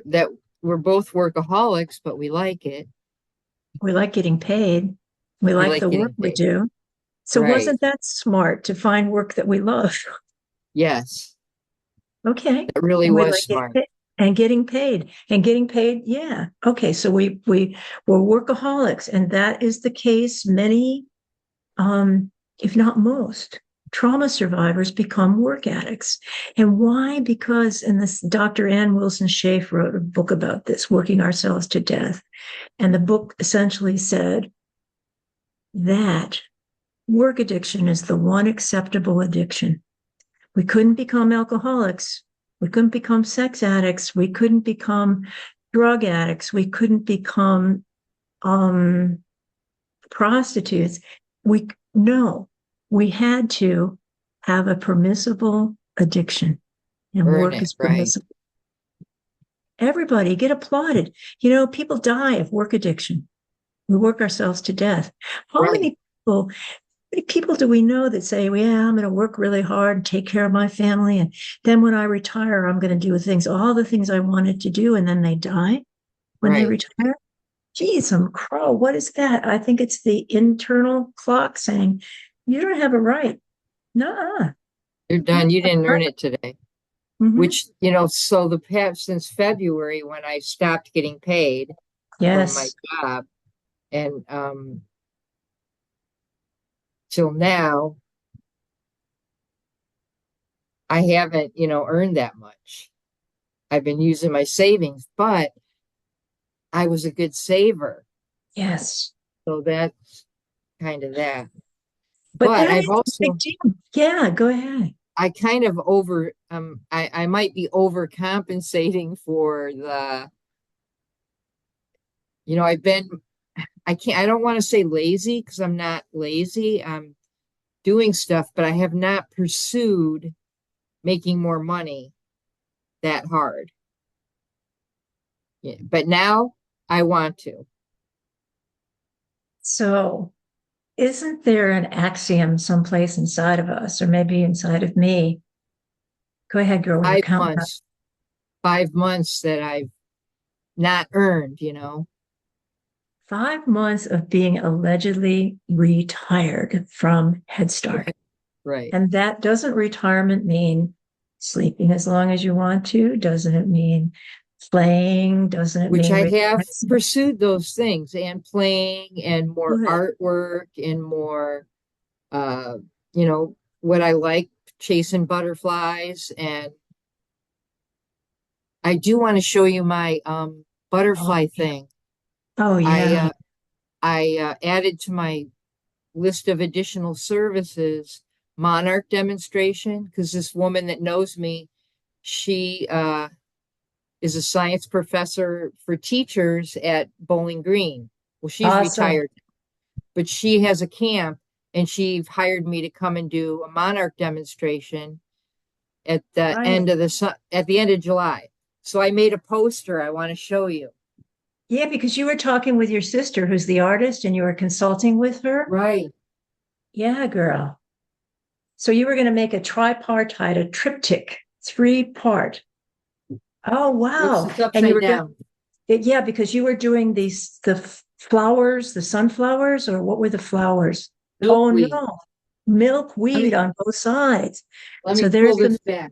both workaholics, but we like it. We like getting paid. We We like like the work getting we paid. do. So Right. wasn't that smart to find work that we love? Yes. Okay. That really And we was like getting smart. paid. And getting paid. Yeah. Okay. So we're workaholics, and that is the case. Many, if not most, trauma survivors become work addicts. And why? Because, and this Dr. Ann Wilson Schaaf wrote a book about this, Working Ourselves to Death. And the book essentially said that work addiction is the one acceptable addiction. We couldn't become alcoholics. We couldn't become sex addicts. We couldn't become drug addicts. We couldn't become um, prostitutes. No, we had to have a permissible addiction, and Earn work it. is Right. permissible. Everybody get applauded. People die of work addiction. We work ourselves to death. How Right. many people many people do we know that say, well, yeah, I'm going to work really hard, take care of my family, and then when I retire, I'm going to do all the things I wanted to do, and then they die when they Right. retire? Geez, I'm crow. What is that? I think it's the internal clock saying, you don't have a right. Nuh-uh. You're You done. don't You have didn't a earn right. it today. Mm-hmm. Which, so the past since February when I stopped getting paid from my Yes. job and till now, I haven't, earned that much. I've been using my savings, but I was a good saver. Yes. So that's kind of that. But But that I've is a big also deal. Yeah, go ahead. I kind of I might be overcompensating for the, I've been I don't want to say lazy because I'm not lazy. I'm doing stuff, but I have not pursued making more money that hard. Yeah, but now I want to. So, isn't there an axiom someplace inside of us, or maybe inside of me? Go ahead, girl, with your Five count. months, 5 months that I've not earned. 5 months of being allegedly retired from Head Start. Right. Right. And that doesn't retirement mean sleeping as long as you want to? Doesn't it mean playing? Doesn't it Which mean I have relaxing? pursued those things and playing and more Good. artwork and more, uh, what I like, chasing butterflies and I do want to show you my Oh, butterfly thing. oh I yeah. added to my list of additional services monarch demonstration because this woman that knows me, she is a science professor for teachers at Bowling Green. Well, she's Awesome. retired, but she has a camp and she hired me to come and do a monarch demonstration at the Right. end of at the end of July. So I made a poster I want to show you. Yeah, because you were talking with your sister, who's the artist, and you were consulting with her. Right. Yeah, girl. So you were going to make a tripartite, a triptych, three part. Oh, Oops, wow. it's And you upside were going down. yeah, because you were doing flowers, the sunflowers, or what were the flowers? Oh Milkweed. no, Let milkweed me on both sides. let So me there's pull the, this back.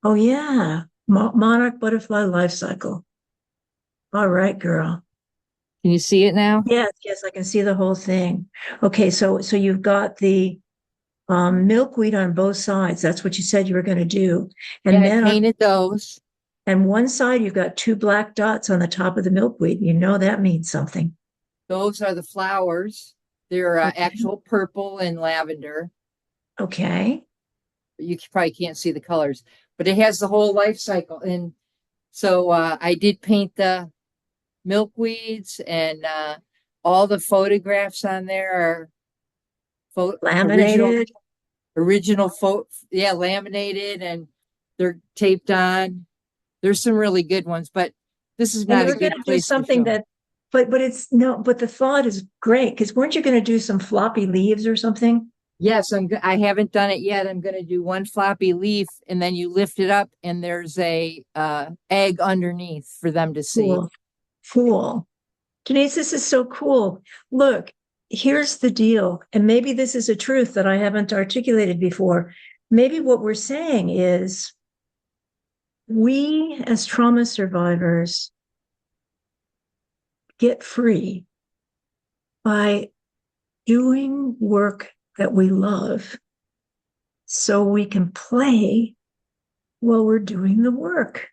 oh yeah, monarch butterfly life cycle. All right, girl. Can you see it now? Yes, yes, I can see the whole thing. Okay, so you've got the milkweed on both sides. That's what you said you were going to do. Yeah, And I then painted those. and one side, you've got two black dots on the top of the milkweed. You know that means something. Those are the flowers. They're Okay. actual purple and lavender. Okay. You probably can't see the colors, but it has the whole life cycle. And so I did paint the milkweeds and all the photographs on there are original Laminated. photo, yeah, laminated and they're taped on. There's some really good ones, but this is And you not a were going good to do place to something show. that, but it's no, but the thought is great because weren't you going to do some floppy leaves or something? Yes, I haven't done it yet. I'm going to do one floppy leaf and then you lift it up and there's a egg underneath for them to see. Cool. Cool. Denise, this is so cool. Look, here's the deal. And maybe this is a truth that I haven't articulated before. Maybe what we're saying is we as trauma survivors get free by doing work that we love so we can play while we're doing the work.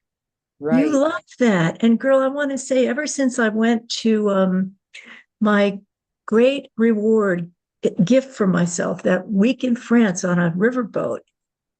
You Right. love that. And girl, I want to say, ever since I went to my great reward gift for myself that week in France on a riverboat,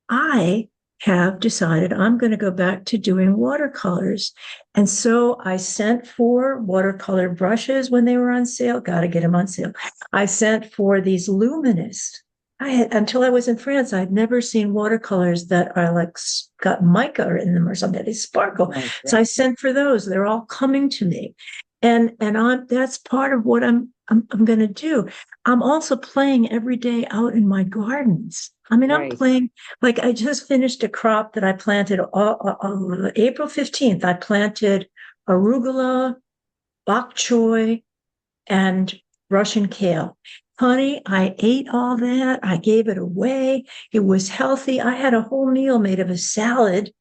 I have decided I'm going to go back to doing watercolors. And so I sent for watercolor brushes when they were on sale. Got to get them on sale. I sent for these luminous. I had, until I was in France, I'd never seen watercolors that are like got mica in them or something. They sparkle. Right. So I sent for those. They're all coming to me, and I'm that's part of what I'm going to do. I'm also playing every day out in my gardens. I mean, I'm Right. playing like I just finished a crop that I planted April 15th. I planted arugula, bok choy, and Russian kale. Honey, I ate all that. I gave it away. It was healthy. I had a whole meal made of a salad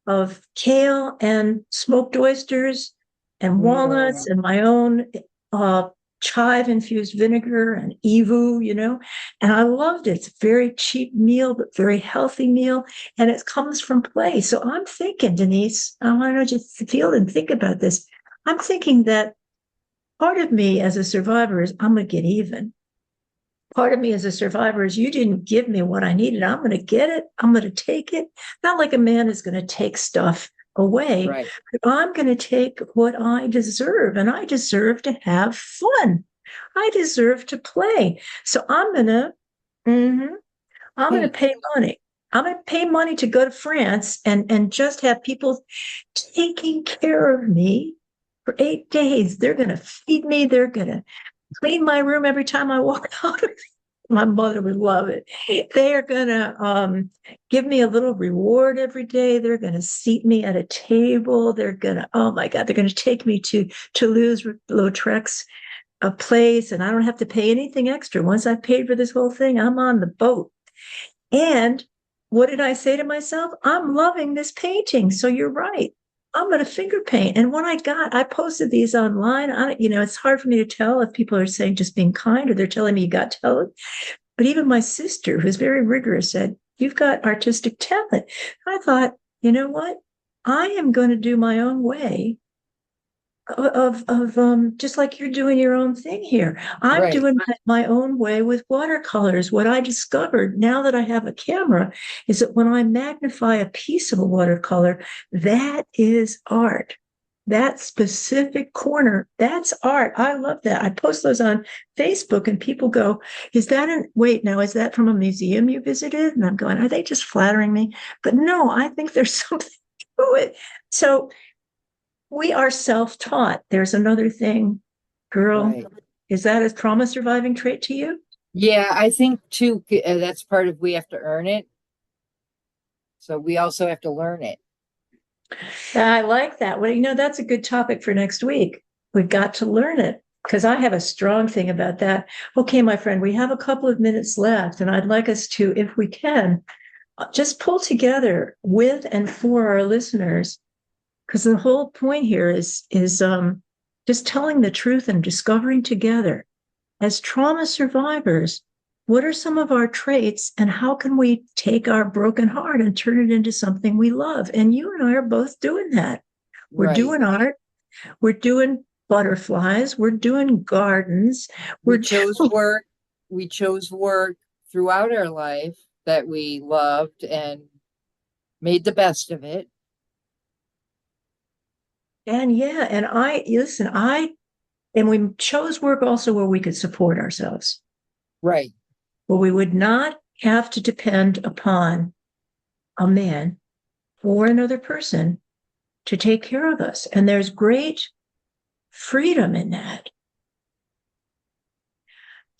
of kale and smoked oysters and walnuts Mm. and my own chive infused vinegar and evu, and I loved it. It's a very cheap meal, but very healthy meal. And it comes from play. So I'm thinking, Denise, I want to just feel and think about this. I'm thinking that part of me as a survivor is I'm going to get even. Part of me as a survivor is you didn't give me what I needed. I'm going to get it. I'm going to take it. Not like a man is going to take stuff away, Right. but I'm going to take what I deserve, and I deserve to have fun. I deserve to play. So mhm, I'm going to Hey, pay money. I'm going to pay money to go to France and just have people taking care of me for 8 days. They're going to feed me. They're going to clean my room every time I walk out. My mother would love it. They are going to give me a little reward every day. They're going to seat me at a table. They're going to, oh my God, they're going to take me to Toulouse-Lautrec's a place, and I don't have to pay anything extra. Once I've paid for this whole thing, I'm on the boat. And what did I say to myself? I'm loving this painting. So you're right. I'm going to finger paint. And when I posted these online. It's hard for me to tell if people are saying just being kind or they're telling me you got talent. But even my sister, who's very rigorous, said, you've got artistic talent. I thought, you know what? I am going to do my own way just like you're doing your own thing here. I'm Right. doing my own way with watercolors. What I discovered now that I have a camera is that when I magnify a piece of a watercolor, that is art. That specific corner, that's art. I love that. I post those on Facebook and people go, is that wait, now, is that from a museum you visited? And I'm going, are they just flattering me? But no, I think there's something to it. So we are self-taught. There's another thing, girl. Right. Is that a trauma surviving trait to you? Yeah, I think too, that's part of we have to earn it. So we also have to learn it. I like that. Well, that's a good topic for next week. We've got to learn it because I have a strong thing about that. Okay, my friend, we have a couple of minutes left, and I'd like us to, if we can, just pull together with and for our listeners, because the whole point here is just telling the truth and discovering together as trauma survivors, what are some of our traits and how can we take our broken heart and turn it into something we love? And you and I are both doing that. We're Right. doing art, we're doing butterflies, we're doing gardens, We we're chose doing, work. We chose work throughout our life that we loved and made the best of it. and yeah, and and we chose work also where we could support ourselves, Right. where we would not have to depend upon a man or another person to take care of us. And there's great freedom in that.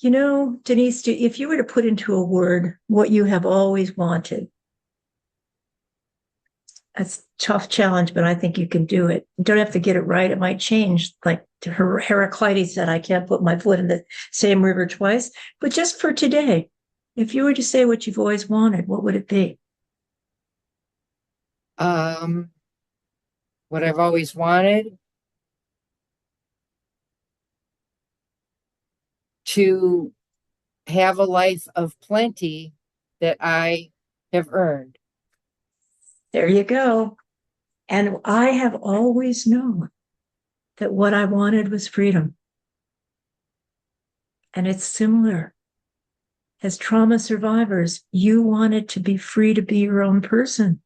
Denise, if you were to put into a word what you have always wanted, that's a tough challenge, but I think you can do it. You don't have to get it right. It might change. Like Heraclitus said, I can't put my foot in the same river twice. But just for today, if you were to say what you've always wanted, what would it be? Um, what I've always wanted to have a life of plenty that I have earned. There you go. And I have always known that what I wanted was freedom. And it's similar. As trauma survivors, you wanted to be free to be your own person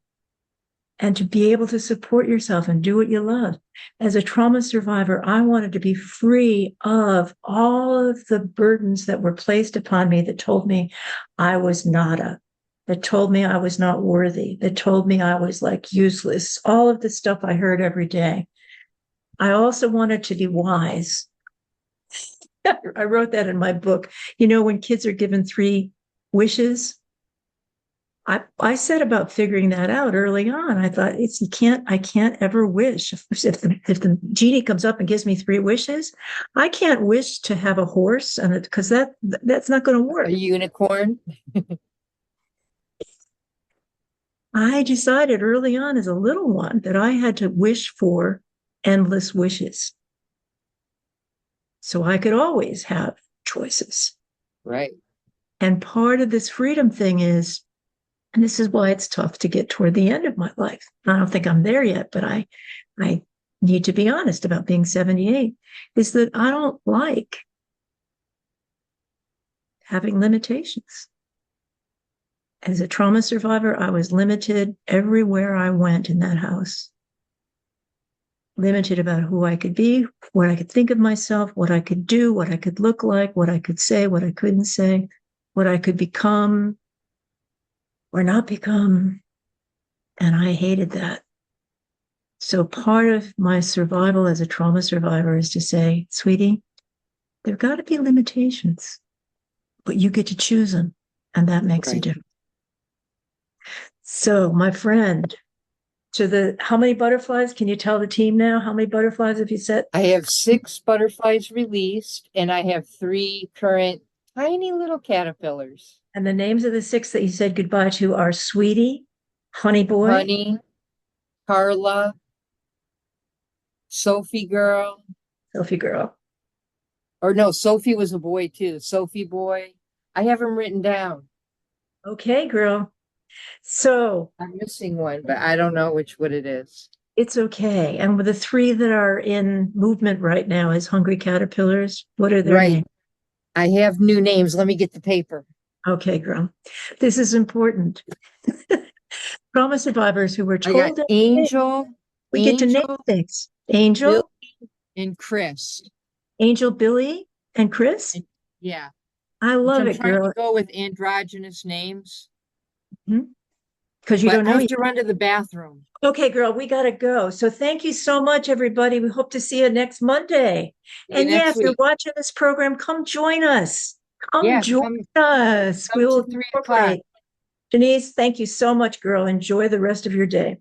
and to be able to support yourself and do what you love. As a trauma survivor, I wanted to be free of all of the burdens that were placed upon me that told me I was nada, that told me I was not worthy, that told me I was like useless, all of the stuff I heard every day. I also wanted to be wise. I wrote that in my book. When kids are given 3 wishes, I said about figuring that out early on. I thought I can't ever wish. If the genie comes up and gives me 3 wishes, I can't wish to have a horse and because that's not going to A work. unicorn. I decided early on as a little one that I had to wish for endless wishes. So I could always have choices. Right. And part of this freedom thing is, and this is why it's tough to get toward the end of my life. I don't think I'm there yet, but I need to be honest about being 78, is that I don't like having limitations. As a trauma survivor, I was limited everywhere I went in that house. Limited about who I could be, what I could think of myself, what I could do, what I could look like, what I could say, what I couldn't say, what I could become or not become. And I hated that. So part of my survival as a trauma survivor is to say, sweetie, there've got to be limitations, but you get to choose them. And that makes a Right. difference. So, my friend, how many butterflies? Can you tell the team now? How many butterflies have you set? I have 6 butterflies released, and I have 3 current tiny little caterpillars. And the names of the 6 that you said goodbye to are Sweetie, Honey Boy, Honey, Carla, Sophie girl, Sophie Girl. or no, Sophie was a boy too. Sophie boy. I have them written down. Okay, girl. So I'm missing one, but I don't know what it is. it's okay. And with the three that are in movement right now is Hungry Caterpillars. What are their Right. names? I have new names. Let me get the paper. Okay, girl. This is important. Trauma survivors who were I got told that we get to name Angel, things. Bill, Angel, and Chris. Angel, Billy, and Chris. And yeah, I which love I'm it, trying to girl. go with androgynous names, Because you but don't I know have yet. to run to the bathroom. Okay, girl, we got to go. So thank you so much, everybody. We hope to see you next Monday. See you And yeah, if next you're week. watching this program, come join us. Come Yeah, join us. come to We'll 3 o'clock. incorporate. Denise, thank you so much, girl. Enjoy the rest of your day.